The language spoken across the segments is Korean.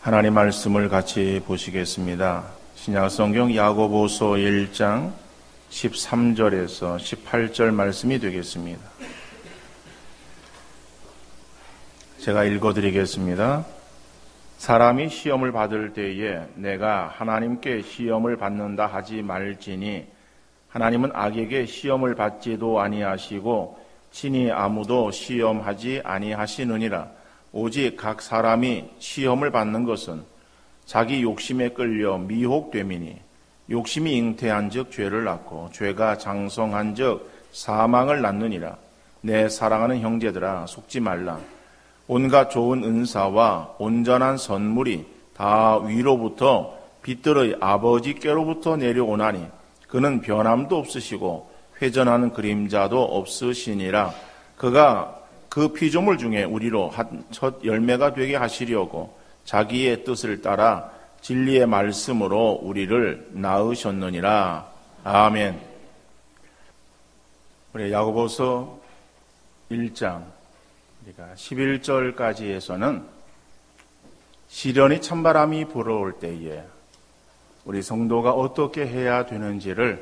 하나님 말씀을 같이 보시겠습니다. 신약성경 야고보서 1장 13절에서 18절 말씀이 되겠습니다. 제가 읽어드리겠습니다. 사람이 시험을 받을 때에 내가 하나님께 시험을 받는다 하지 말지니 하나님은 악에게 시험을 받지도 아니하시고 친히 아무도 시험하지 아니하시느니라. 오직 각 사람이 시험을 받는 것은 자기 욕심에 끌려 미혹됨이니 욕심이 잉태한즉 죄를 낳고 죄가 장성한즉 사망을 낳느니라. 내 사랑하는 형제들아 속지 말라. 온갖 좋은 은사와 온전한 선물이 다 위로부터 빛들의 아버지께로부터 내려오나니 그는 변함도 없으시고 회전하는 그림자도 없으시니라. 그가 그 피조물 중에 우리로 한 첫 열매가 되게 하시려고 자기의 뜻을 따라 진리의 말씀으로 우리를 낳으셨느니라. 아멘. 우리 야고보서 1장 11절까지에서는 시련이 찬바람이 불어올 때에 우리 성도가 어떻게 해야 되는지를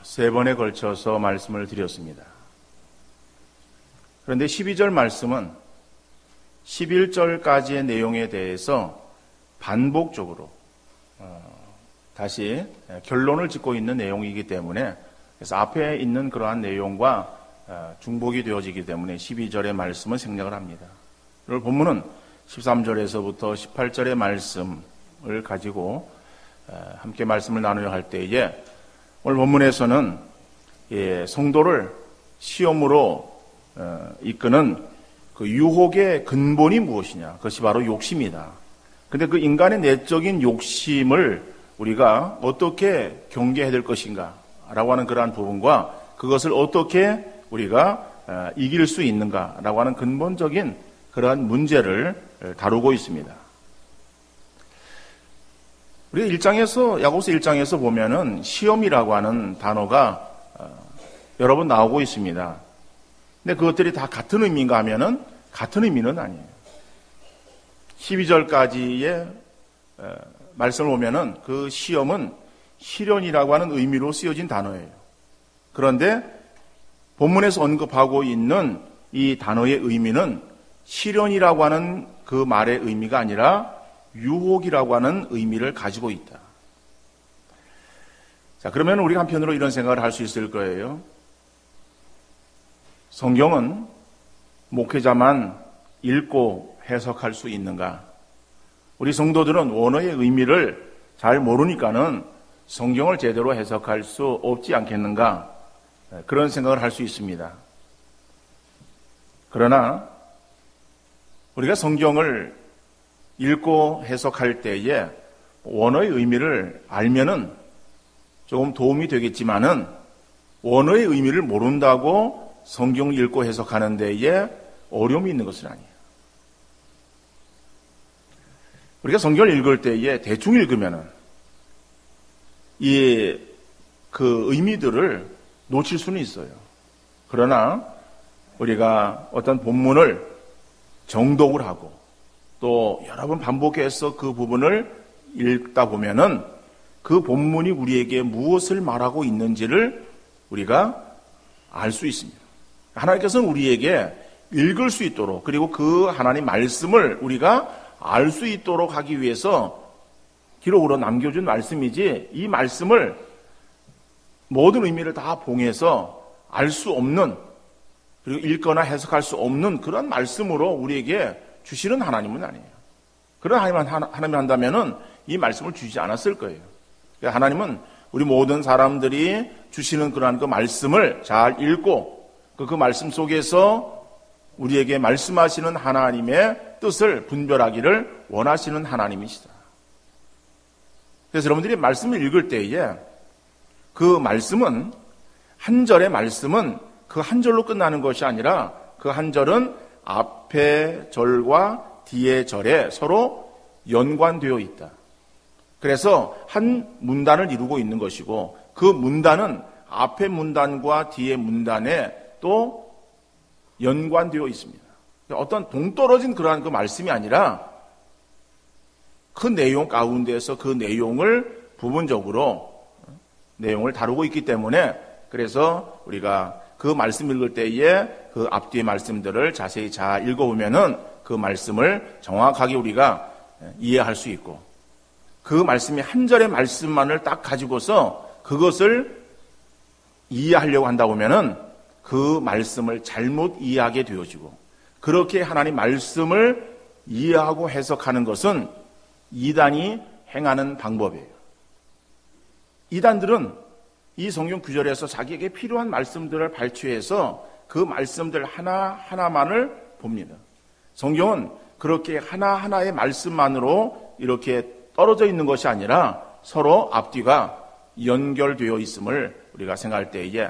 세 번에 걸쳐서 말씀을 드렸습니다. 그런데 12절 말씀은 11절까지의 내용에 대해서 반복적으로 다시 결론을 짓고 있는 내용이기 때문에 그래서 앞에 있는 그러한 내용과 중복이 되어지기 때문에 12절의 말씀은 생략을 합니다. 오늘 본문은 13절에서부터 18절의 말씀을 가지고 함께 말씀을 나누려 할 때에 오늘 본문에서는 성도를 시험으로 이끄는 그 유혹의 근본이 무엇이냐? 그것이 바로 욕심이다. 근데 그 인간의 내적인 욕심을 우리가 어떻게 경계해야 될 것인가? 라고 하는 그러한 부분과 그것을 어떻게 우리가 이길 수 있는가? 라고 하는 근본적인 그러한 문제를 다루고 있습니다. 우리가 야고보서 1장에서 보면은 시험이라고 하는 단어가 여러 번 나오고 있습니다. 근데 그것들이 다 같은 의미인가 하면은 같은 의미는 아니에요. 12절까지의 말씀을 보면은 그 시험은 시련이라고 하는 의미로 쓰여진 단어예요. 그런데 본문에서 언급하고 있는 이 단어의 의미는 시련이라고 하는 그 말의 의미가 아니라 유혹이라고 하는 의미를 가지고 있다. 자, 그러면 우리가 한편으로 이런 생각을 할 수 있을 거예요. 성경은 목회자만 읽고 해석할 수 있는가? 우리 성도들은 원어의 의미를 잘 모르니까는 성경을 제대로 해석할 수 없지 않겠는가? 그런 생각을 할 수 있습니다. 그러나 우리가 성경을 읽고 해석할 때에 원어의 의미를 알면은 조금 도움이 되겠지만은 원어의 의미를 모른다고 성경을 읽고 해석하는 데에 어려움이 있는 것은 아니에요. 우리가 성경을 읽을 때에 대충 읽으면은 그 의미들을 놓칠 수는 있어요. 그러나 우리가 어떤 본문을 정독을 하고 또 여러 번 반복해서 그 부분을 읽다 보면은 그 본문이 우리에게 무엇을 말하고 있는지를 우리가 알 수 있습니다. 하나님께서는 우리에게 읽을 수 있도록 그리고 그 하나님 말씀을 우리가 알 수 있도록 하기 위해서 기록으로 남겨준 말씀이지 이 말씀을 모든 의미를 다 봉해서 알 수 없는 그리고 읽거나 해석할 수 없는 그런 말씀으로 우리에게 주시는 하나님은 아니에요. 그런 하나님이 한다면은 이 말씀을 주시지 않았을 거예요. 하나님은 우리 모든 사람들이 주시는 그러한 그 말씀을 잘 읽고 그 말씀 속에서 우리에게 말씀하시는 하나님의 뜻을 분별하기를 원하시는 하나님이시다. 그래서 여러분들이 말씀을 읽을 때에 그 말씀은 한 절의 말씀은 그 한 절로 끝나는 것이 아니라 그 한 절은 앞의 절과 뒤의 절에 서로 연관되어 있다. 그래서 한 문단을 이루고 있는 것이고 그 문단은 앞의 문단과 뒤의 문단에 또 연관되어 있습니다. 어떤 동떨어진 그러한 그 말씀이 아니라 그 내용 가운데서 그 내용을 부분적으로 내용을 다루고 있기 때문에 그래서 우리가 그 말씀 읽을 때에 그 앞뒤의 말씀들을 자세히 잘 읽어보면은 그 말씀을 정확하게 우리가 이해할 수 있고 그 말씀이 한 절의 말씀만을 딱 가지고서 그것을 이해하려고 한다 보면은 그 말씀을 잘못 이해하게 되어지고 그렇게 하나님 말씀을 이해하고 해석하는 것은 이단이 행하는 방법이에요. 이단들은 이 성경 구절에서 자기에게 필요한 말씀들을 발췌해서 그 말씀들 하나하나만을 봅니다. 성경은 그렇게 하나하나의 말씀만으로 이렇게 떨어져 있는 것이 아니라 서로 앞뒤가 연결되어 있음을 우리가 생각할 때에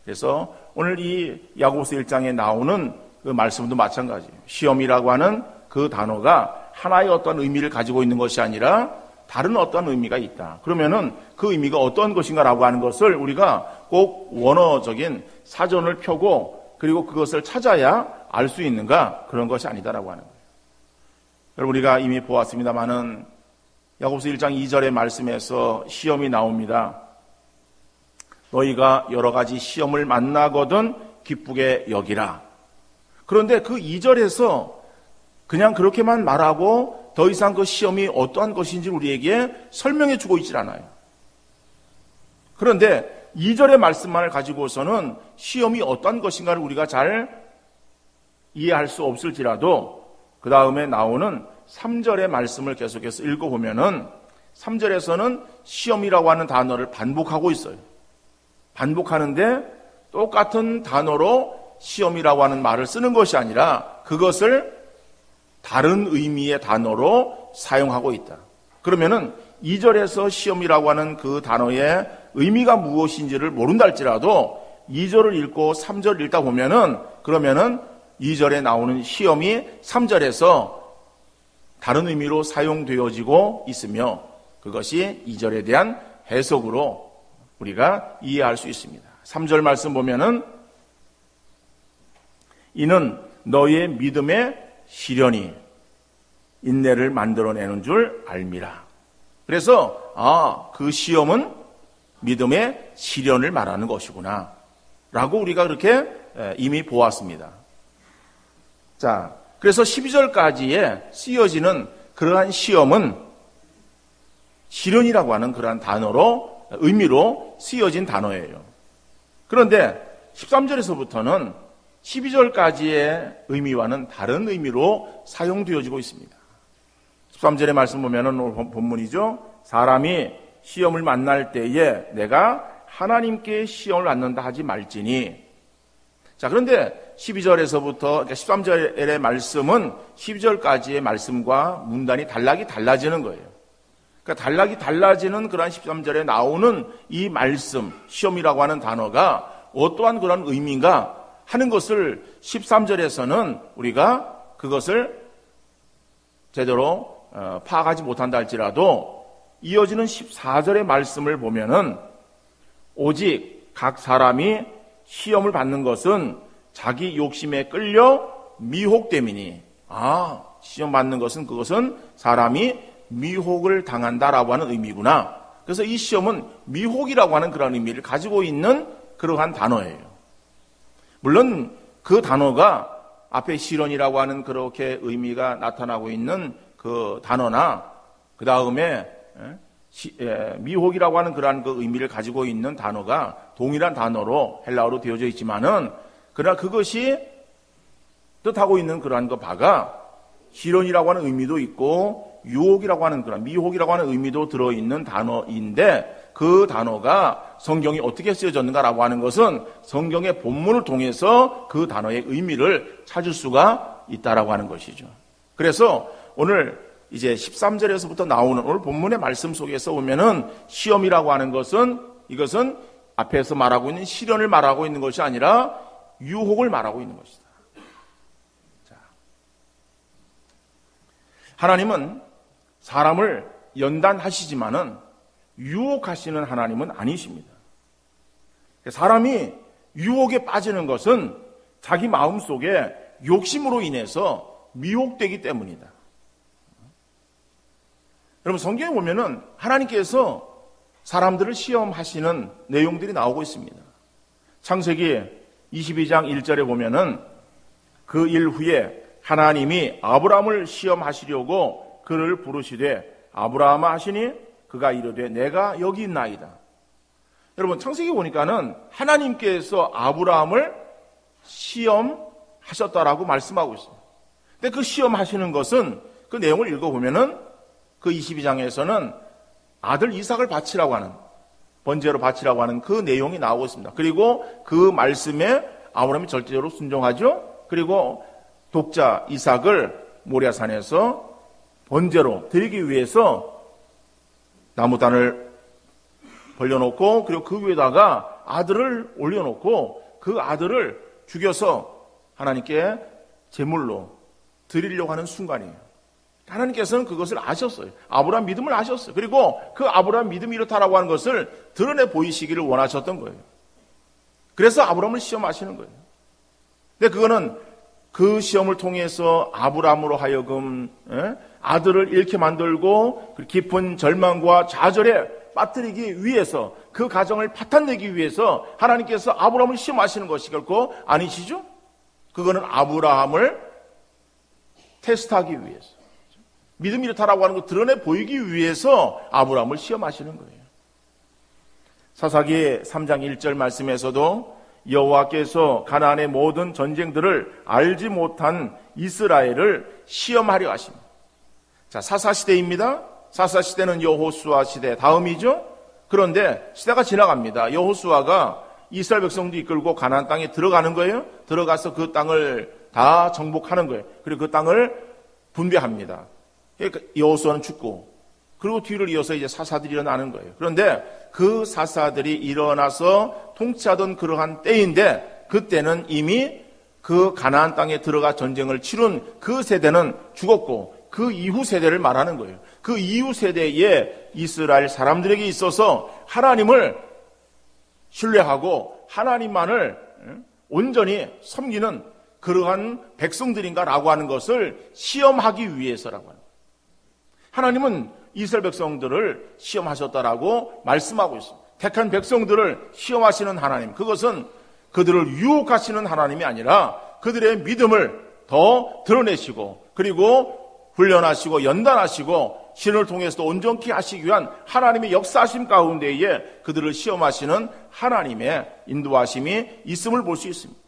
그래서 오늘 이 야고보서 1장에 나오는 그 말씀도 마찬가지예요. 시험이라고 하는 그 단어가 하나의 어떤 의미를 가지고 있는 것이 아니라 다른 어떤 의미가 있다. 그러면은 그 의미가 어떤 것인가라고 하는 것을 우리가 꼭 원어적인 사전을 펴고 그리고 그것을 찾아야 알 수 있는가 그런 것이 아니다라고 하는 거예요. 여러분 우리가 이미 보았습니다마는 야고보서 1장 2절의 말씀에서 시험이 나옵니다. 너희가 여러 가지 시험을 만나거든 기쁘게 여기라. 그런데 그 2절에서 그냥 그렇게만 말하고 더 이상 그 시험이 어떠한 것인지 우리에게 설명해 주고 있질 않아요. 그런데 2절의 말씀만을 가지고서는 시험이 어떠한 것인가를 우리가 잘 이해할 수 없을지라도 그 다음에 나오는 3절의 말씀을 계속해서 읽어보면은 3절에서는 시험이라고 하는 단어를 반복하고 있어요. 반복하는데 똑같은 단어로 시험이라고 하는 말을 쓰는 것이 아니라 그것을 다른 의미의 단어로 사용하고 있다. 그러면은 2절에서 시험이라고 하는 그 단어의 의미가 무엇인지를 모른다 할지라도 2절을 읽고 3절을 읽다 보면은 그러면은 2절에 나오는 시험이 3절에서 다른 의미로 사용되어지고 있으며 그것이 2절에 대한 해석으로 우리가 이해할 수 있습니다. 3절 말씀 보면은 이는 너희의 믿음의 시련이 인내를 만들어내는 줄 알미라. 그래서 그 시험은 믿음의 시련을 말하는 것이구나 라고 우리가 그렇게 이미 보았습니다. 자, 그래서 12절까지에 쓰여지는 그러한 시험은 시련이라고 하는 그러한 단어로 의미로 쓰여진 단어예요. 그런데 13절에서부터는 12절까지의 의미와는 다른 의미로 사용되어지고 있습니다. 13절의 말씀 보면은 오늘 본문이죠. 사람이 시험을 만날 때에 내가 하나님께 시험을 받는다 하지 말지니. 자, 그런데 12절에서부터 그러니까 13절의 말씀은 12절까지의 말씀과 문단이 달라지는 거예요. 그러니까 달라지는 그런 13절에 나오는 이 말씀, 시험이라고 하는 단어가 어떠한 그런 의미인가 하는 것을 13절에서는 우리가 그것을 제대로 파악하지 못한다 할지라도 이어지는 14절의 말씀을 보면은 오직 각 사람이 시험을 받는 것은 자기 욕심에 끌려 미혹됨이니 시험 받는 것은 그것은 사람이 미혹을 당한다라고 하는 의미구나. 그래서 이 시험은 미혹이라고 하는 그런 의미를 가지고 있는 그러한 단어예요. 물론 그 단어가 앞에 시련이라고 하는 그렇게 의미가 나타나고 있는 그 단어나 그 다음에 미혹이라고 하는 그러한 그 의미를 가지고 있는 단어가 동일한 단어로 헬라어로 되어져 있지만은 그러나 그것이 뜻하고 있는 그러한 그 바가 시련이라고 하는 의미도 있고 유혹이라고 하는 그런 미혹이라고 하는 의미도 들어있는 단어인데 그 단어가 성경이 어떻게 쓰여졌는가라고 하는 것은 성경의 본문을 통해서 그 단어의 의미를 찾을 수가 있다라고 하는 것이죠. 그래서 오늘 이제 13절에서부터 나오는 오늘 본문의 말씀 속에서 보면은 시험이라고 하는 것은 이것은 앞에서 말하고 있는 시련을 말하고 있는 것이 아니라 유혹을 말하고 있는 것이다. 자, 하나님은 사람을 연단하시지만은 유혹하시는 하나님은 아니십니다. 사람이 유혹에 빠지는 것은 자기 마음속에 욕심으로 인해서 미혹되기 때문이다. 여러분 성경에 보면은 하나님께서 사람들을 시험하시는 내용들이 나오고 있습니다. 창세기 22장 1절에 보면은 그 일 후에 하나님이 아브라함을 시험하시려고 그를 부르시되 아브라함아 하시니 그가 이르되 내가 여기 있나이다. 여러분 창세기 보니까는 하나님께서 아브라함을 시험하셨다라고 말씀하고 있어요. 근데 그 시험하시는 것은 그 내용을 읽어보면은 그 22장에서는 아들 이삭을 바치라고 하는, 번제로 바치라고 하는 그 내용이 나오고 있습니다. 그리고 그 말씀에 아브라함이 절대적으로 순종하죠. 그리고 독자 이삭을 모리아산에서 번제로 드리기 위해서 나무단을 벌려놓고 그리고 그 위에다가 아들을 올려놓고 그 아들을 죽여서 하나님께 제물로 드리려고 하는 순간이에요. 하나님께서는 그것을 아셨어요. 아브라함 믿음을 아셨어요. 그리고 그 아브라함 믿음이 이렇다라고 하는 것을 드러내 보이시기를 원하셨던 거예요. 그래서 아브라함을 시험하시는 거예요. 근데 그거는 그 시험을 통해서 아브라함으로 하여금 아들을 잃게 만들고 깊은 절망과 좌절에 빠뜨리기 위해서, 그 가정을 파탄내기 위해서 하나님께서 아브라함을 시험하시는 것이 결코 아니시죠? 그거는 아브라함을 테스트하기 위해서, 믿음이 이렇다라고 하는 걸 드러내 보이기 위해서 아브라함을 시험하시는 거예요. 사사기 3장 1절 말씀에서도 여호와께서 가나안의 모든 전쟁들을 알지 못한 이스라엘을 시험하려 하십니다. 자, 사사시대입니다. 사사시대는 여호수아 시대 다음이죠. 그런데 시대가 지나갑니다. 여호수아가 이스라엘 백성도 이끌고 가나안 땅에 들어가는 거예요. 들어가서 그 땅을 다 정복하는 거예요. 그리고 그 땅을 분배합니다. 그러니까 여호수아는 죽고, 그리고 뒤를 이어서 이제 사사들이 일어나는 거예요. 그런데 그 사사들이 일어나서 통치하던 그러한 때인데, 그때는 이미 그 가나안 땅에 들어가 전쟁을 치룬 그 세대는 죽었고, 그 이후 세대를 말하는 거예요. 그 이후 세대에 이스라엘 사람들에게 있어서 하나님을 신뢰하고 하나님만을 온전히 섬기는 그러한 백성들인가라고 하는 것을 시험하기 위해서라고 합니다. 하나님은 이스라엘 백성들을 시험하셨다라고 말씀하고 있습니다. 택한 백성들을 시험하시는 하나님, 그것은 그들을 유혹하시는 하나님이 아니라 그들의 믿음을 더 드러내시고, 그리고 훈련하시고 연단하시고 신을 통해서도 온전케 하시기 위한 하나님의 역사하심 가운데에 그들을 시험하시는 하나님의 인도하심이 있음을 볼 수 있습니다.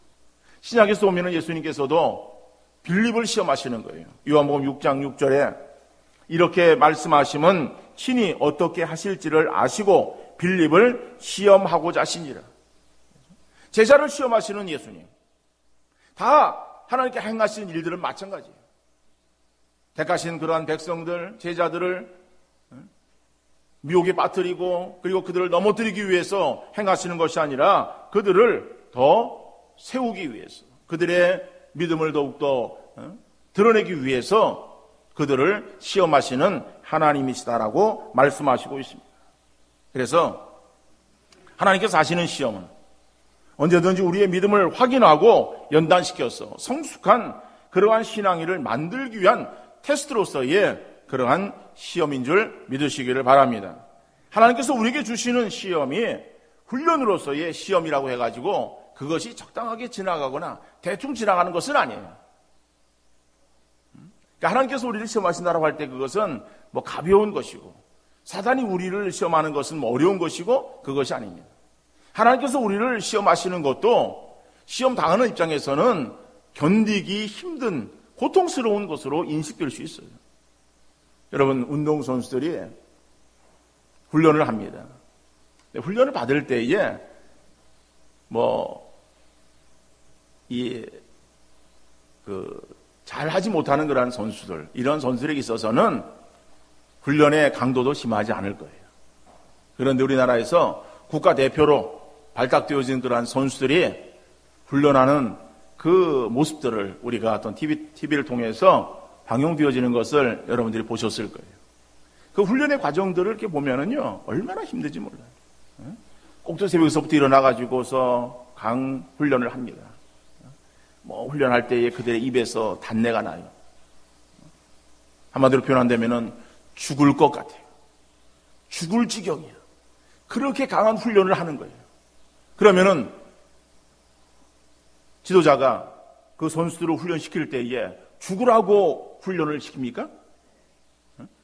신약에서 보면 예수님께서도 빌립을 시험하시는 거예요. 요한복음 6장 6절에 이렇게 말씀하시면 친히 어떻게 하실지를 아시고 빌립을 시험하고자 하시니라. 제자를 시험하시는 예수님, 다 하나님께 행하시는 일들은 마찬가지예요. 택하신 그러한 백성들, 제자들을 미혹에 빠뜨리고 그리고 그들을 넘어뜨리기 위해서 행하시는 것이 아니라 그들을 더 세우기 위해서, 그들의 믿음을 더욱더 드러내기 위해서 그들을 시험하시는 하나님이시다라고 말씀하시고 있습니다. 그래서 하나님께서 하시는 시험은 언제든지 우리의 믿음을 확인하고 연단시켜서 성숙한 그러한 신앙인을 만들기 위한 테스트로서의 그러한 시험인 줄 믿으시기를 바랍니다. 하나님께서 우리에게 주시는 시험이 훈련으로서의 시험이라고 해가지고 그것이 적당하게 지나가거나 대충 지나가는 것은 아니에요. 그러니까 하나님께서 우리를 시험하신다고 할 때 그것은 뭐 가벼운 것이고, 사단이 우리를 시험하는 것은 뭐 어려운 것이고, 그것이 아닙니다. 하나님께서 우리를 시험하시는 것도 시험 당하는 입장에서는 견디기 힘든 고통스러운 것으로 인식될 수 있어요. 여러분, 운동선수들이 훈련을 합니다. 훈련을 받을 때에 잘하지 못하는 그런 선수들, 이런 선수들에게 있어서는 훈련의 강도도 심하지 않을 거예요. 그런데 우리나라에서 국가대표로 발탁되어진 그러한 선수들이 훈련하는 그 모습들을 우리가 어떤 TV를 통해서 방영되어지는 것을 여러분들이 보셨을 거예요. 그 훈련의 과정들을 이렇게 보면은요, 얼마나 힘든지 몰라요. 꼭두 새벽에서부터 일어나가지고서 강 훈련을 합니다. 훈련할 때에 그들의 입에서 단내가 나요. 한마디로 표현한다면은 죽을 것 같아요. 죽을 지경이야. 그렇게 강한 훈련을 하는 거예요. 그러면은 지도자가 그 선수들을 훈련시킬 때에 죽으라고 훈련을 시킵니까?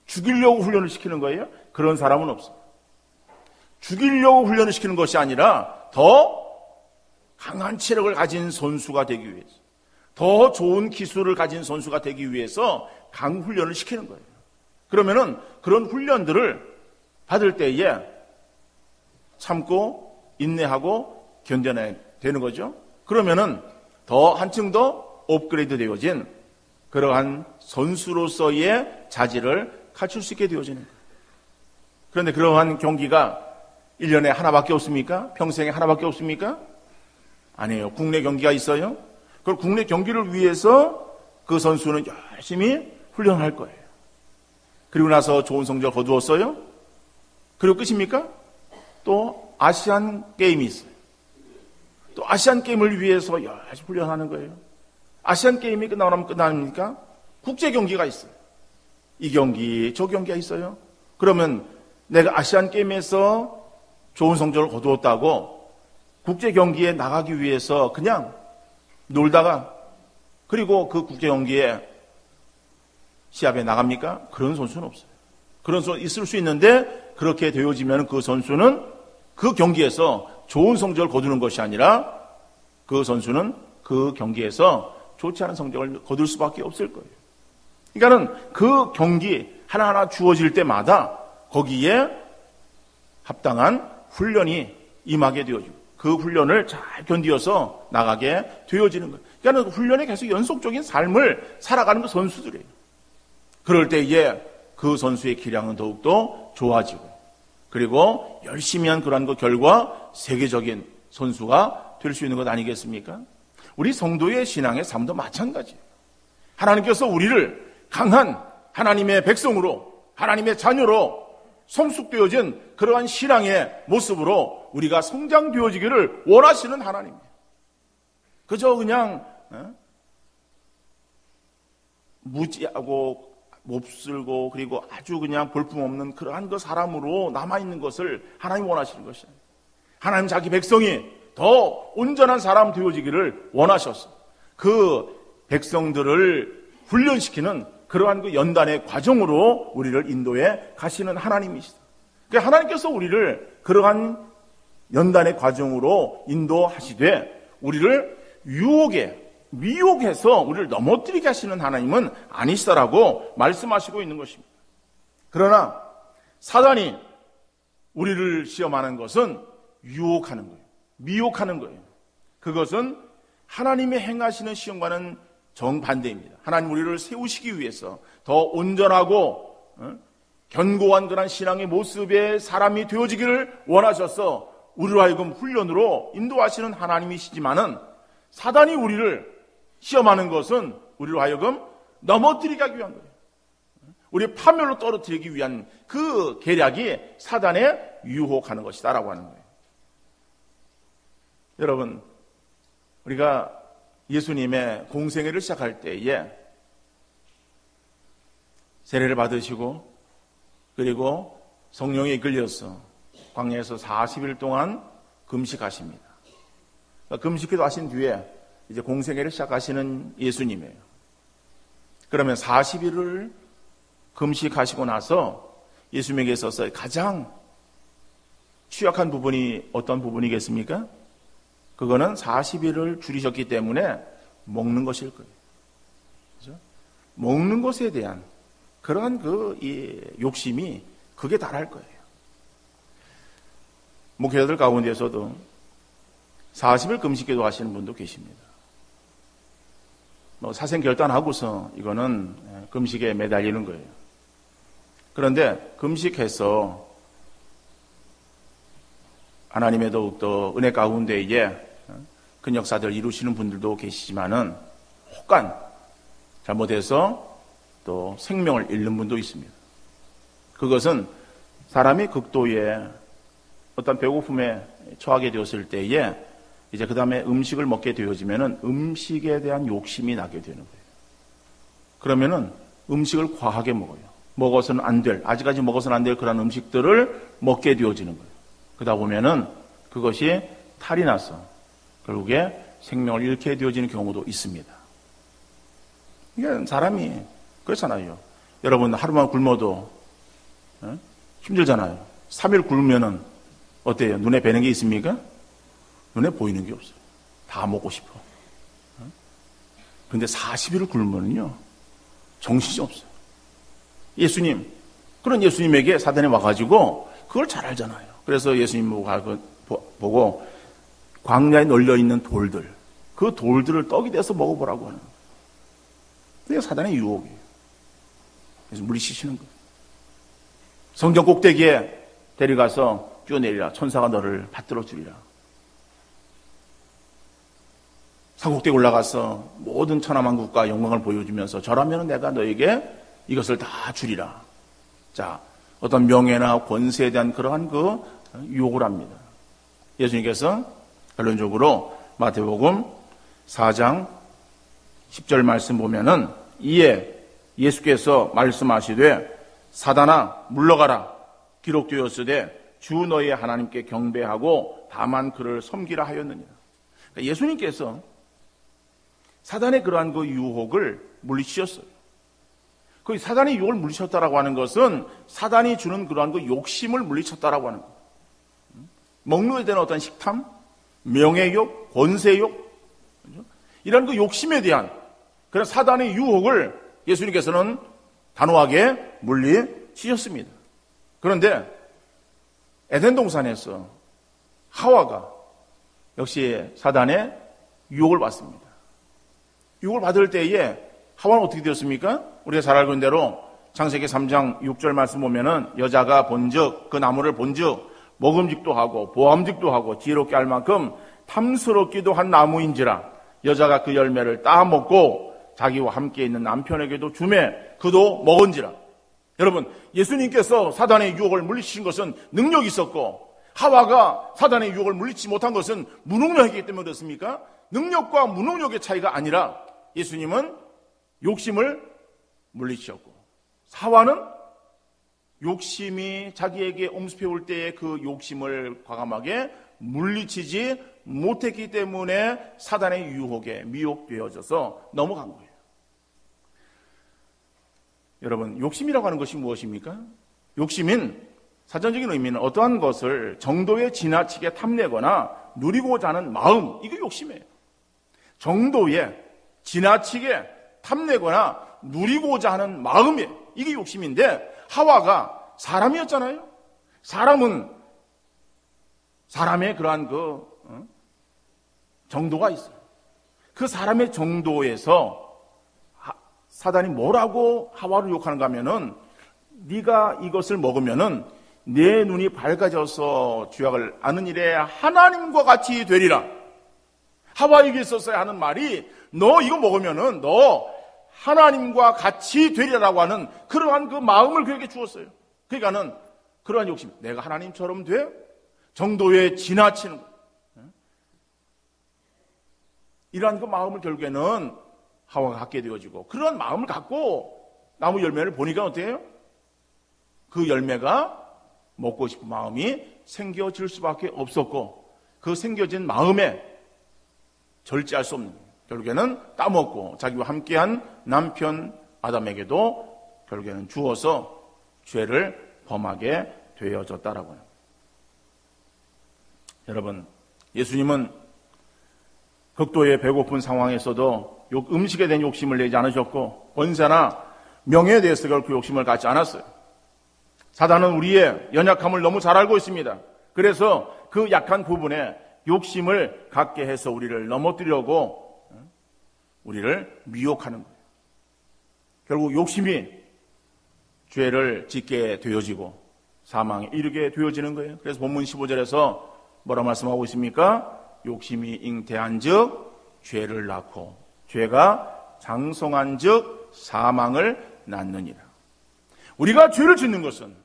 죽이려고 훈련을 시키는 거예요? 그런 사람은 없어요. 죽이려고 훈련을 시키는 것이 아니라 더 강한 체력을 가진 선수가 되기 위해서, 더 좋은 기술을 가진 선수가 되기 위해서 강훈련을 시키는 거예요. 그러면은 그런 훈련들을 받을 때에 참고 인내하고 견뎌내야 되는 거죠. 그러면은 더 한층 더 업그레이드 되어진 그러한 선수로서의 자질을 갖출 수 있게 되어지는 거예요. 그런데 그러한 경기가 1년에 하나밖에 없습니까? 평생에 하나밖에 없습니까? 아니에요. 국내 경기가 있어요. 그럼 국내 경기를 위해서 그 선수는 열심히 훈련할 거예요. 그리고 나서 좋은 성적을 거두었어요. 그리고 끝입니까? 또 아시안 게임이 있어요. 또 아시안 게임을 위해서 열심히 훈련하는 거예요. 아시안 게임이 끝나고 나면 끝납니까? 국제 경기가 있어요. 이 경기, 저 경기가 있어요. 그러면 내가 아시안 게임에서 좋은 성적을 거두었다고 국제 경기에 나가기 위해서 그냥 놀다가 그리고 그 국제 경기에 시합에 나갑니까? 그런 선수는 없어요. 그런 선수 있을 수 있는데 그렇게 되어지면 그 선수는 그 경기에서 좋은 성적을 거두는 것이 아니라 그 선수는 그 경기에서 좋지 않은 성적을 거둘 수밖에 없을 거예요. 그러니까는 그 경기 하나하나 주어질 때마다 거기에 합당한 훈련이 임하게 되어지고 그 훈련을 잘 견디어서 나가게 되어지는 거예요. 그러니까 훈련에 계속 연속적인 삶을 살아가는 그 선수들이에요. 그럴 때에 그 선수의 기량은 더욱더 좋아지고 그리고 열심히 한 그러한 그 결과 세계적인 선수가 될 수 있는 것 아니겠습니까? 우리 성도의 신앙의 삶도 마찬가지예요. 하나님께서 우리를 강한 하나님의 백성으로 하나님의 자녀로 성숙되어진 그러한 신앙의 모습으로 우리가 성장되어지기를 원하시는 하나님이에요. 그저 그냥 무지하고 몹쓸고 그리고 아주 그냥 볼품없는 그러한 그 사람으로 남아있는 것을 하나님 원하시는 것이에요. 하나님 자기 백성이 더 온전한 사람 되어지기를 원하셨어. 그 백성들을 훈련시키는 그러한 그 연단의 과정으로 우리를 인도해 가시는 하나님이시다. 그러니까 하나님께서 우리를 그러한 연단의 과정으로 인도하시되 우리를 미혹해서 우리를 넘어뜨리게 하시는 하나님은 아니시다라고 말씀하시고 있는 것입니다. 그러나 사단이 우리를 시험하는 것은 유혹하는 거예요. 미혹하는 거예요. 그것은 하나님의 행하시는 시험과는 정반대입니다. 하나님 우리를 세우시기 위해서 더 온전하고 견고한 그런 신앙의 모습의 사람이 되어지기를 원하셔서 우리로 하여금 훈련으로 인도하시는 하나님이시지만은 사단이 우리를 시험하는 것은 우리로 하여금 넘어뜨리게 하기 위한 거예요. 우리 파멸로 떨어뜨리기 위한 그 계략이 사단에 유혹하는 것이다라고 하는 거예요. 여러분, 우리가 예수님의 공생애를 시작할 때에 세례를 받으시고 그리고 성령에 이끌려서 광야에서 40일 동안 금식하십니다. 금식기도 하신 뒤에 이제 공생애를 시작하시는 예수님이에요. 그러면 40일을 금식하시고 나서 예수님에게 있어서 가장 취약한 부분이 어떤 부분이겠습니까? 그거는 40일을 줄이셨기 때문에 먹는 것일 거예요. 그렇죠? 먹는 것에 대한 그러한 이 욕심이 극에 달할 거예요. 목회자들 가운데서도 40일 금식기도 하시는 분도 계십니다. 사생 결단하고서 이거는 금식에 매달리는 거예요. 그런데 금식해서 하나님의 더욱더 은혜 가운데에 큰 역사들 이루시는 분들도 계시지만은 혹간 잘못해서 또 생명을 잃는 분도 있습니다. 그것은 사람이 극도의 어떤 배고픔에 처하게 되었을 때에 이제 그 다음에 음식을 먹게 되어지면은 음식에 대한 욕심이 나게 되는 거예요. 그러면은 음식을 과하게 먹어요. 먹어서는 안 될, 아직까지 먹어서는 안 될 그런 음식들을 먹게 되어지는 거예요. 그러다 보면은 그것이 탈이 나서 결국에 생명을 잃게 되어지는 경우도 있습니다. 이게 사람이 그렇잖아요. 여러분 하루만 굶어도 힘들잖아요. 3일 굶으면은 어때요? 눈에 뵈는 게 있습니까? 눈에 보이는 게 없어요. 다 먹고 싶어. 그런데 40일을 굶으면요 정신이 없어요. 예수님, 그런 예수님에게 사단이 와가지고 그걸 잘 알잖아요. 그래서 예수님 보고 광야에 널려있는 돌들, 그 돌들을 떡이 돼서 먹어보라고 하는 거예요. 그게 사단의 유혹이에요. 그래서 물리치시는 거예요. 성전 꼭대기에 데려가서 뛰어내리라. 천사가 너를 받들어 주리라. 산꼭대기 올라가서 모든 천하만국과 영광을 보여주면서 저라면 내가 너에게 이것을 다 주리라. 자, 어떤 명예나 권세에 대한 그러한 그 유혹을 합니다. 예수님께서 결론적으로 마태복음 4장 10절 말씀 보면은 이에 예수께서 말씀하시되 사단아 물러가라 기록되었으되 주 너의 하나님께 경배하고 다만 그를 섬기라 하였느니라. 그러니까 예수님께서 사단의 그러한 그 유혹을 물리치셨어요. 그 사단의 유혹을 물리쳤다라고 하는 것은 사단이 주는 그러한 그 욕심을 물리쳤다라고 하는 거예요. 먹는 것에 대한 어떤 식탐, 명예욕, 권세욕, 이런 그 욕심에 대한 그런 사단의 유혹을 예수님께서는 단호하게 물리치셨습니다. 그런데 에덴 동산에서 하와가 역시 사단의 유혹을 받습니다. 유혹을 받을 때에 하와는 어떻게 되었습니까? 우리가 잘 알고 있는 대로 창세기 3장 6절 말씀 보면은 여자가 본즉 그 나무를 본즉 먹음직도 하고 보암직도 하고 지혜롭게 할 만큼 탐스럽기도 한 나무인지라 여자가 그 열매를 따먹고 자기와 함께 있는 남편에게도 주매 그도 먹은지라. 여러분, 예수님께서 사단의 유혹을 물리치신 것은 능력이 있었고 하와가 사단의 유혹을 물리치지 못한 것은 무능력이기 때문에 그렇습니까? 능력과 무능력의 차이가 아니라 예수님은 욕심을 물리치셨고 하와는 욕심이 자기에게 엄습해 올 때의 그 욕심을 과감하게 물리치지 못했기 때문에 사단의 유혹에 미혹되어져서 넘어간 거예요. 여러분, 욕심이라고 하는 것이 무엇입니까? 욕심은 사전적인 의미는 어떠한 것을 정도에 지나치게 탐내거나 누리고자 하는 마음, 이게 욕심이에요. 정도에 지나치게 탐내거나 누리고자 하는 마음이에요. 이게 욕심인데 하와가 사람이었잖아요. 사람은 사람의 그러한 그 정도가 있어요. 그 사람의 정도에서 사단이 뭐라고 하와를 욕하는가 하면은 네가 이것을 먹으면은 내 눈이 밝아져서 죄악을 아는 일에 하나님과 같이 되리라. 하와에게 있었어야 하는 말이 너 이거 먹으면은 너 하나님과 같이 되리라고 하는 그러한 그 마음을 그에게 주었어요. 그러니까는 그러한 욕심, 내가 하나님처럼 돼? 정도에 지나치는 것. 이러한 그 마음을 결국에는 하와가 갖게 되어지고 그런 마음을 갖고 나무 열매를 보니까 어때요? 그 열매가 먹고 싶은 마음이 생겨질 수밖에 없었고 그 생겨진 마음에 절제할 수 없는 거예요. 결국에는 따먹고 자기와 함께한 남편 아담에게도 결국에는 주어서 죄를 범하게 되어졌다라고 해요. 여러분, 예수님은 극도의 배고픈 상황에서도 음식에 대한 욕심을 내지 않으셨고 권세나 명예에 대해서 그 욕심을 갖지 않았어요. 사단은 우리의 연약함을 너무 잘 알고 있습니다. 그래서 그 약한 부분에 욕심을 갖게 해서 우리를 넘어뜨리려고 우리를 미혹하는 거예요. 결국 욕심이 죄를 짓게 되어지고 사망에 이르게 되어지는 거예요. 그래서 본문 15절에서 뭐라 말씀하고 있습니까? 욕심이 잉태한즉 죄를 낳고 죄가 장성한즉 사망을 낳느니라. 우리가 죄를 짓는 것은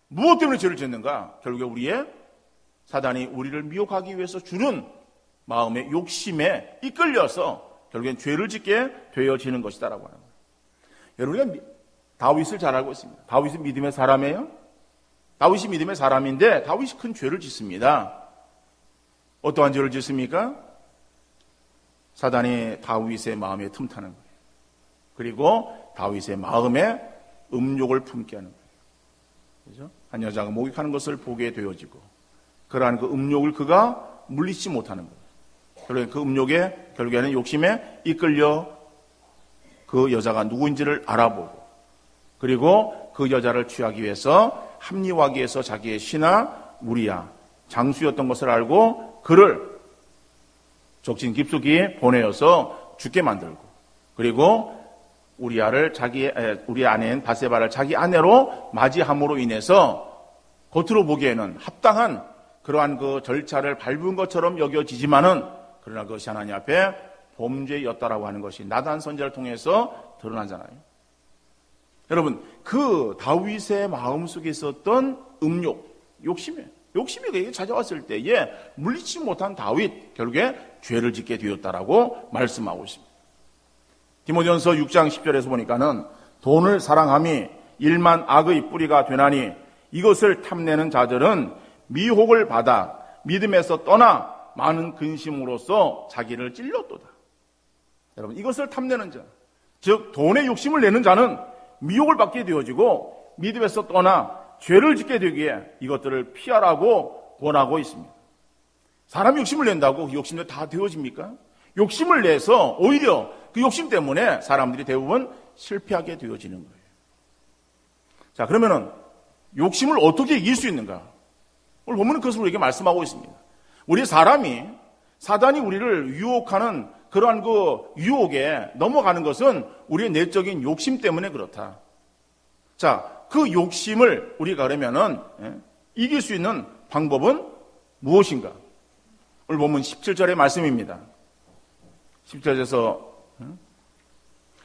무엇 때문에 죄를 짓는가? 결국에 우리의 사단이 우리를 미혹하기 위해서 주는 마음의 욕심에 이끌려서 결국엔 죄를 짓게 되어지는 것이다라고 하는 거예요. 여러분, 우리가 다윗을 잘 알고 있습니다. 다윗은 믿음의 사람이에요. 다윗이 믿음의 사람인데 다윗이 큰 죄를 짓습니다. 어떠한 죄를 짓습니까? 사단이 다윗의 마음에 틈타는 거예요. 그리고 다윗의 마음에 음욕을 품게 하는 거예요. 그렇죠? 한 여자가 목욕하는 것을 보게 되어지고 그러한 그 음욕을 그가 물리치 못하는 거예요. 그러니까 그 음욕에 결국에는 욕심에 이끌려 그 여자가 누구인지를 알아보고 그리고 그 여자를 취하기 위해서 합리화하기 위해서 자기의 신하 우리야 장수였던 것을 알고 그를 적진 깊숙이 보내어서 죽게 만들고 그리고 우리아를 우리 아내인 바세바를 자기 아내로 맞이함으로 인해서 겉으로 보기에는 합당한 그러한 그 절차를 밟은 것처럼 여겨지지만은 그러나 그것이 하나님 앞에 범죄였다라고 하는 것이 나단 선지자를 통해서 드러나잖아요. 여러분, 그 다윗의 마음속에 있었던 음욕, 욕심이 그에게 찾아왔을 때에 물리치 못한 다윗, 결국에 죄를 짓게 되었다라고 말씀하고 있습니다. 디모데전서 6장 10절에서 보니까는 돈을 사랑함이 일만 악의 뿌리가 되나니 이것을 탐내는 자들은 미혹을 받아 믿음에서 떠나 많은 근심으로써 자기를 찔렀도다. 여러분, 이것을 탐내는 자, 즉 돈에 욕심을 내는 자는 미혹을 받게 되어지고 믿음에서 떠나 죄를 짓게 되기에 이것들을 피하라고 권하고 있습니다. 사람이 욕심을 낸다고 그 욕심이 다 되어집니까? 욕심을 내서 오히려 그 욕심 때문에 사람들이 대부분 실패하게 되어지는 거예요. 자, 그러면은 욕심을 어떻게 이길 수 있는가? 오늘 본문은 그것을 우리에게 말씀하고 있습니다. 우리 사단이 우리를 유혹하는 그러한 그 유혹에 넘어가는 것은 우리의 내적인 욕심 때문에 그렇다. 자, 그 욕심을 우리가 그러면은 이길 수 있는 방법은 무엇인가? 오늘 본문 17절의 말씀입니다. 17절에서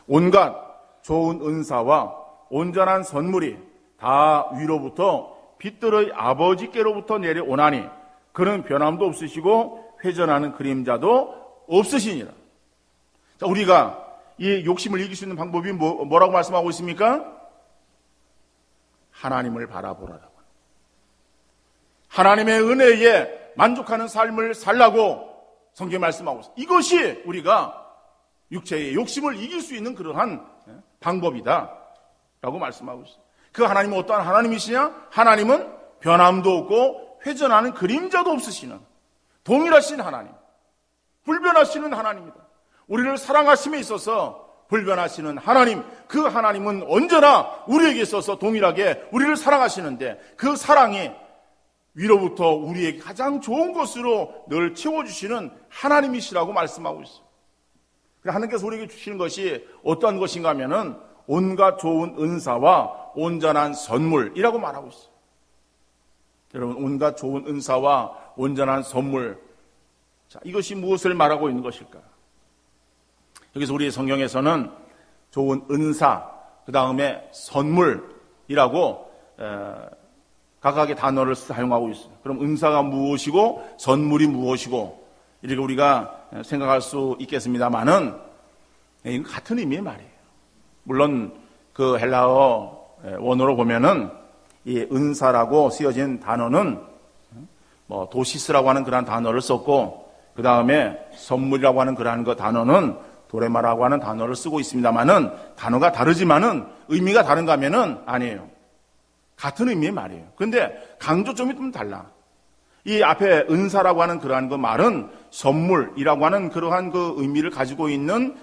온갖 좋은 은사와 온전한 선물이 다 위로부터 빛들의 아버지께로부터 내려오나니 그는 변함도 없으시고 회전하는 그림자도 없으시니라. 자, 우리가 이 욕심을 이길 수 있는 방법이 뭐라고 말씀하고 있습니까? 하나님을 바라보라라고. 하나님의 은혜에 만족하는 삶을 살라고 성경에 말씀하고 있습니다. 이것이 우리가 육체의 욕심을 이길 수 있는 그러한 방법이다 라고 말씀하고 있습니다. 그 하나님은 어떠한 하나님이시냐? 하나님은 변함도 없고 회전하는 그림자도 없으시는 동일하신 하나님, 불변하시는 하나님이다. 우리를 사랑하심에 있어서 불변하시는 하나님, 그 하나님은 언제나 우리에게 있어서 동일하게 우리를 사랑하시는데 그 사랑이 위로부터 우리에게 가장 좋은 것으로 늘 채워주시는 하나님이시라고 말씀하고 있어요. 하나님께서 우리에게 주시는 것이 어떠한 것인가 하면은 온갖 좋은 은사와 온전한 선물이라고 말하고 있어요. 여러분, 온갖 좋은 은사와 온전한 선물, 자, 이것이 무엇을 말하고 있는 것일까? 여기서 우리 성경에서는 좋은 은사, 그 다음에 선물이라고 각각의 단어를 사용하고 있어요. 그럼 은사가 무엇이고 선물이 무엇이고 이렇게 우리가 생각할 수 있겠습니다만은 이건 같은 의미의 말이에요. 물론 그 헬라어 원어로 보면은 이 은사라고 쓰여진 단어는 뭐 도시스라고 하는 그런 단어를 썼고 그 다음에 선물이라고 하는 그러한 그 단어는 도레마라고 하는 단어를 쓰고 있습니다만은 단어가 다르지만은 의미가 다른가 하면은 아니에요. 같은 의미의 말이에요. 그런데 강조점이 좀 달라. 이 앞에 은사라고 하는 그러한 그 말은 선물이라고 하는 그러한 그 의미를 가지고 있는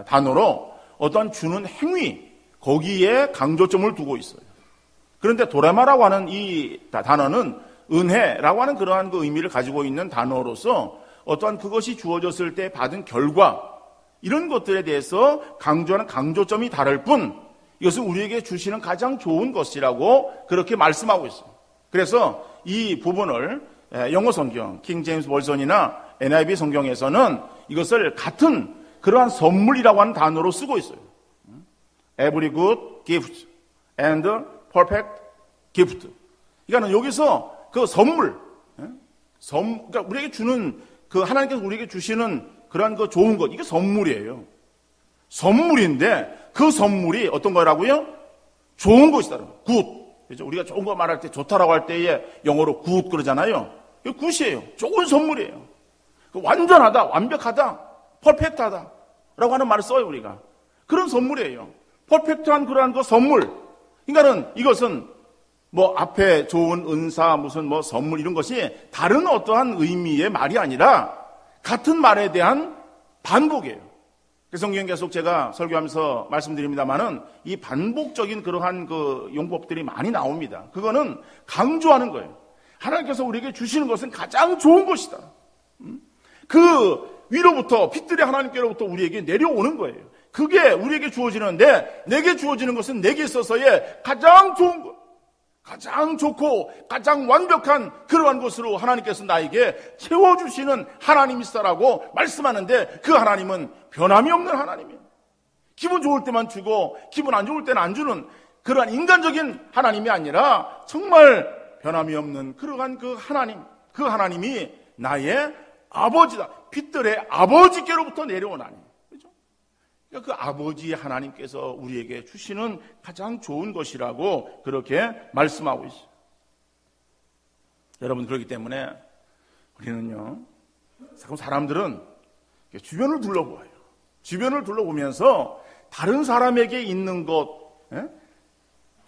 단어로 어떤 주는 행위, 거기에 강조점을 두고 있어요. 그런데 도레마라고 하는 이 단어는 은혜라고 하는 그러한 그 의미를 가지고 있는 단어로서 어떠한 그것이 주어졌을 때 받은 결과, 이런 것들에 대해서 강조하는 강조점이 다를 뿐 이것은 우리에게 주시는 가장 좋은 것이라고 그렇게 말씀하고 있어요. 그래서 이 부분을 영어 성경, 킹 제임스 버전이나 NIV 성경에서는 이것을 같은 그러한 선물이라고 하는 단어로 쓰고 있어요. Every good gift and perfect gift. 그러니까 여기서 그 선물, 그러니까 우리에게 주는 그 하나님께서 우리에게 주시는 그러한 그 좋은 것, 이게 선물이에요. 선물인데 그 선물이 어떤 거라고요? 좋은 것이다. 굿. 그죠? 우리가 좋은 거 말할 때 좋다라고 할 때에 영어로 굿 그러잖아요. 이거 굿이에요. 좋은 선물이에요. 완전하다, 완벽하다, 퍼펙트하다 라고 하는 말을 써요, 우리가. 그런 선물이에요. 퍼펙트한 그러한 그 선물. 그러니까는 이것은 뭐 앞에 좋은 은사, 무슨 뭐 선물 이런 것이 다른 어떠한 의미의 말이 아니라 같은 말에 대한 반복이에요. 성경 계속 제가 설교하면서 말씀드립니다만은 이 반복적인 그러한 그 용법들이 많이 나옵니다. 그거는 강조하는 거예요. 하나님께서 우리에게 주시는 것은 가장 좋은 것이다. 그 위로부터 빛들의 하나님께로부터 우리에게 내려오는 거예요. 그게 우리에게 주어지는데 내게 주어지는 것은 내게 있어서의 가장 좋은 것, 가장 좋고 가장 완벽한 그러한 것으로 하나님께서 나에게 채워주시는 하나님이시다라고 말씀하는데 그 하나님은 변함이 없는 하나님이에요. 기분 좋을 때만 주고 기분 안 좋을 때는 안 주는 그러한 인간적인 하나님이 아니라 정말 변함이 없는 그러한 그 하나님이 나의 아버지다. 빛들의 아버지께로부터 내려온 하나님. 그렇죠? 그러니까 그 아버지 하나님께서 우리에게 주시는 가장 좋은 것이라고 그렇게 말씀하고 있어요. 여러분, 그렇기 때문에 우리는요, 자꾸 사람들은 주변을 둘러보아요. 주변을 둘러보면서 다른 사람에게 있는 것,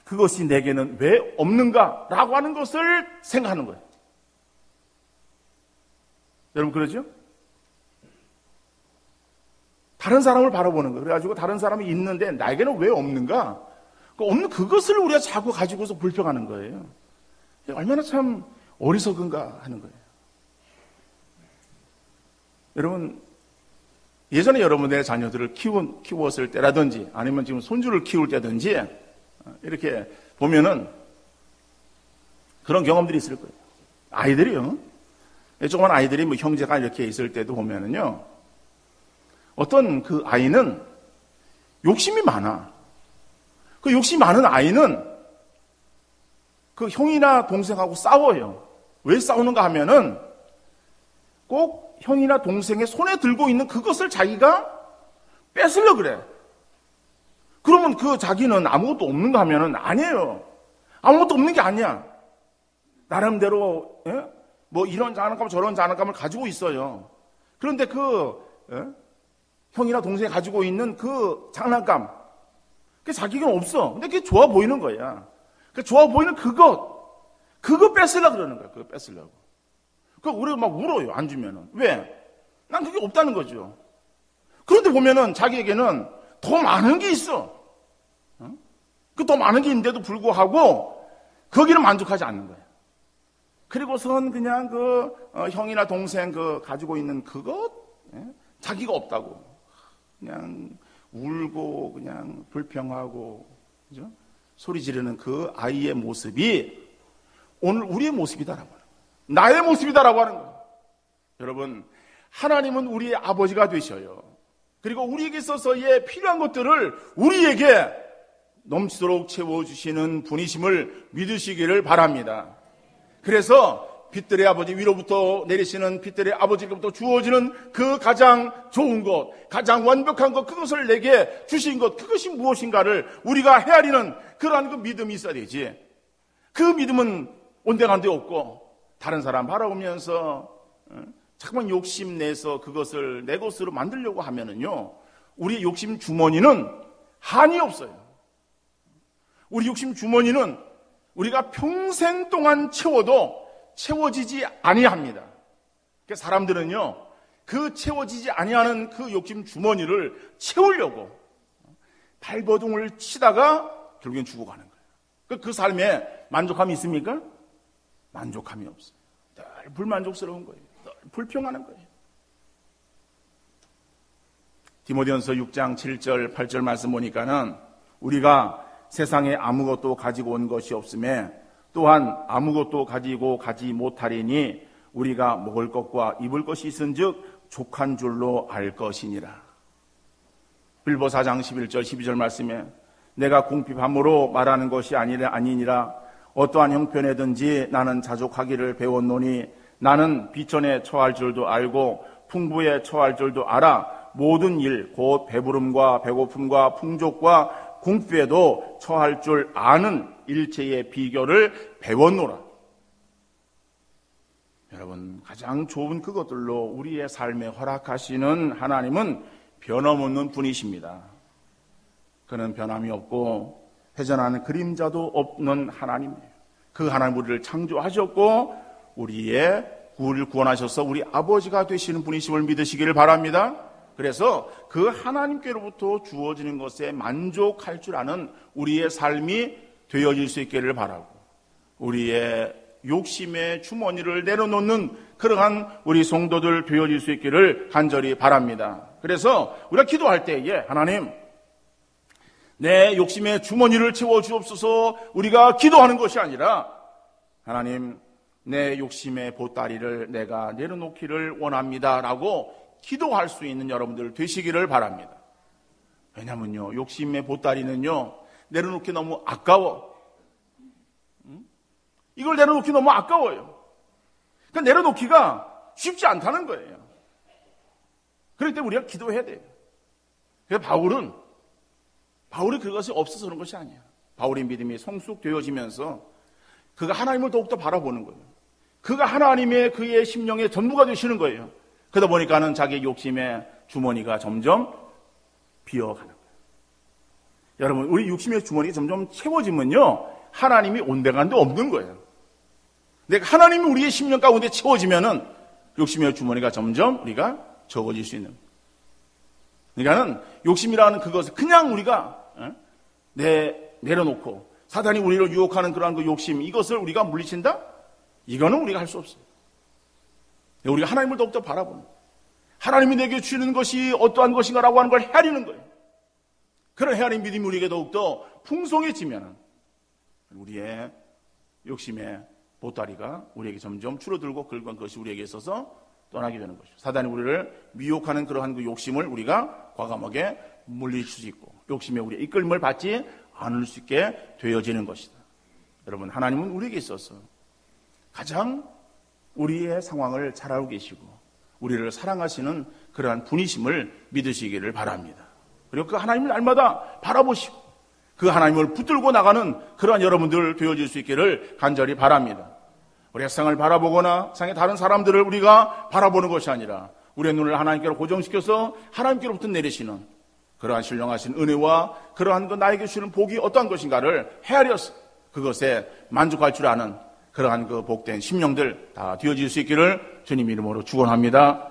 그것이 내게는 왜 없는가라고 하는 것을 생각하는 거예요. 여러분, 그러죠? 다른 사람을 바라보는 거예요. 그래가지고 다른 사람이 있는데 나에게는 왜 없는가? 없는 그것을 우리가 자꾸 가지고서 불평하는 거예요. 얼마나 참 어리석은가 하는 거예요. 여러분, 예전에 여러분들의 자녀들을 키웠을 때라든지 아니면 지금 손주를 키울 때든지 이렇게 보면은 그런 경험들이 있을 거예요. 아이들이요. 조그만 아이들이 뭐 형제가 이렇게 있을 때도 보면은요. 어떤 그 아이는 욕심이 많아. 그 욕심이 많은 아이는 그 형이나 동생하고 싸워요. 왜 싸우는가 하면은 꼭 형이나 동생의 손에 들고 있는 그것을 자기가 뺏으려 그래. 그러면 그 자기는 아무것도 없는가 하면은 아니에요. 아무것도 없는 게 아니야. 나름대로 뭐 이런 장난감 저런 장난감을 가지고 있어요. 그런데 형이나 동생이 가지고 있는 그 장난감, 그게 자기는 없어. 근데 그게 좋아 보이는 거야. 그 좋아 보이는 그거 뺏으려고 그러는 거야. 그거 뺏으려고. 우리가 막 울어요. 안 주면은. 왜? 난 그게 없다는 거죠. 그런데 보면은 자기에게는 더 많은 게 있어. 그 더 많은 게 있는데도 불구하고 거기는 만족하지 않는 거야. 그리고선 그냥 형이나 동생 가지고 있는 그것, 자기가 없다고. 그냥 울고, 그냥 불평하고, 그죠? 소리 지르는 그 아이의 모습이 오늘 우리의 모습이다라고 하는 거예요. 나의 모습이다라고 하는 거예요. 여러분, 하나님은 우리의 아버지가 되셔요. 그리고 우리에게 있어서의 필요한 것들을 우리에게 넘치도록 채워주시는 분이심을 믿으시기를 바랍니다. 그래서 빛들의 아버지 위로부터 내리시는 빛들의 아버지로부터 주어지는 그 가장 좋은 것, 가장 완벽한 것, 그것을 내게 주신 것, 그것이 무엇인가를 우리가 헤아리는 그러한 그 믿음이 있어야 되지. 그 믿음은 온데간데 없고 다른 사람 바라보면서 자꾸만 욕심내서 그것을 내 것으로 만들려고 하면은요, 우리 욕심 주머니는 한이 없어요. 우리 욕심 주머니는 우리가 평생 동안 채워도 채워지지 아니합니다. 그러니까 사람들은요, 그 채워지지 아니하는 그 욕심 주머니를 채우려고 발버둥을 치다가 결국엔 죽어가는 거예요. 그 삶에 만족함이 있습니까? 만족함이 없어요. 늘 불만족스러운 거예요. 늘 불평하는 거예요. 디모데전서 6장 7절 8절 말씀 보니까는 우리가 세상에 아무것도 가지고 온 것이 없음에 또한 아무것도 가지고 가지 못하리니 우리가 먹을 것과 입을 것이 있은즉 족한 줄로 알 것이니라. 빌보 4장 11절 12절 말씀에 내가 궁핍함으로 말하는 것이 아니니라. 어떠한 형편에든지 나는 자족하기를 배웠노니 나는 비천에 처할 줄도 알고 풍부에 처할 줄도 알아. 모든 일 곧 배부름과 배고픔과 풍족과 궁핍에도 처할 줄 아는 일체의 비결을 배웠노라. 여러분, 가장 좋은 그것들로 우리의 삶에 허락하시는 하나님은 변함없는 분이십니다. 그는 변함이 없고 회전하는 그림자도 없는 하나님이에요. 그 하나님 우리를 창조하셨고 우리의 우리를 구원하셔서 우리 아버지가 되시는 분이심을 믿으시기를 바랍니다. 그래서 그 하나님께로부터 주어지는 것에 만족할 줄 아는 우리의 삶이 되어질 수 있기를 바라고, 우리의 욕심의 주머니를 내려놓는 그러한 우리 성도들 되어질 수 있기를 간절히 바랍니다. 그래서 우리가 기도할 때에 하나님, 내 욕심의 주머니를 채워주옵소서 우리가 기도하는 것이 아니라 하나님, 내 욕심의 보따리를 내가 내려놓기를 원합니다 라고 기도할 수 있는 여러분들 되시기를 바랍니다. 왜냐면요, 욕심의 보따리는요, 내려놓기 너무 아까워. 이걸 내려놓기 너무 아까워요. 그러니까 내려놓기가 쉽지 않다는 거예요. 그렇기 때문에 우리가 기도해야 돼요. 그래서 바울이 그것이 없어서 그런 것이 아니에요. 바울의 믿음이 성숙되어지면서 그가 하나님을 더욱더 바라보는 거예요. 그가 하나님의 그의 심령의 전부가 되시는 거예요. 그러다 보니까는 자기의 욕심의 주머니가 점점 비어가는 거예요. 여러분, 우리 욕심의 주머니가 점점 채워지면요, 하나님이 온데간데 없는 거예요. 근데 하나님이 우리의 심령 가운데 채워지면은 욕심의 주머니가 점점 우리가 적어질 수 있는 거예요. 그러니까는 욕심이라는 그것을 그냥 우리가 내려놓고 사단이 우리를 유혹하는 그러한 그 욕심, 이것을 우리가 물리친다? 이거는 우리가 할 수 없어요. 우리가 하나님을 더욱더 바라보는 거예요. 하나님이 내게 주시는 것이 어떠한 것인가라고 하는 걸 헤아리는 거예요. 그런 헤아린 믿음이 우리에게 더욱더 풍성해지면 우리의 욕심의 보따리가 우리에게 점점 줄어들고 긁은 것이 우리에게 있어서 떠나게 되는 것이죠. 사단이 우리를 미혹하는 그러한 그 욕심을 우리가 과감하게 물리칠 수 있고 욕심에 우리의 이끌림을 받지 않을 수 있게 되어지는 것이다. 여러분, 하나님은 우리에게 있어서 가장 우리의 상황을 잘 알고 계시고 우리를 사랑하시는 그러한 분이심을 믿으시기를 바랍니다. 그리고 그 하나님을 날마다 바라보시고 그 하나님을 붙들고 나가는 그러한 여러분들 되어질 수 있기를 간절히 바랍니다. 우리가 세상을 바라보거나 세상의 다른 사람들을 우리가 바라보는 것이 아니라 우리의 눈을 하나님께로 고정시켜서 하나님께로부터 내리시는 그러한 신령하신 은혜와 그러한 그 나에게 주시는 복이 어떠한 것인가를 헤아려서 그것에 만족할 줄 아는 그러한 그 복된 심령들 다 되어질 수 있기를 주님 이름으로 축원합니다.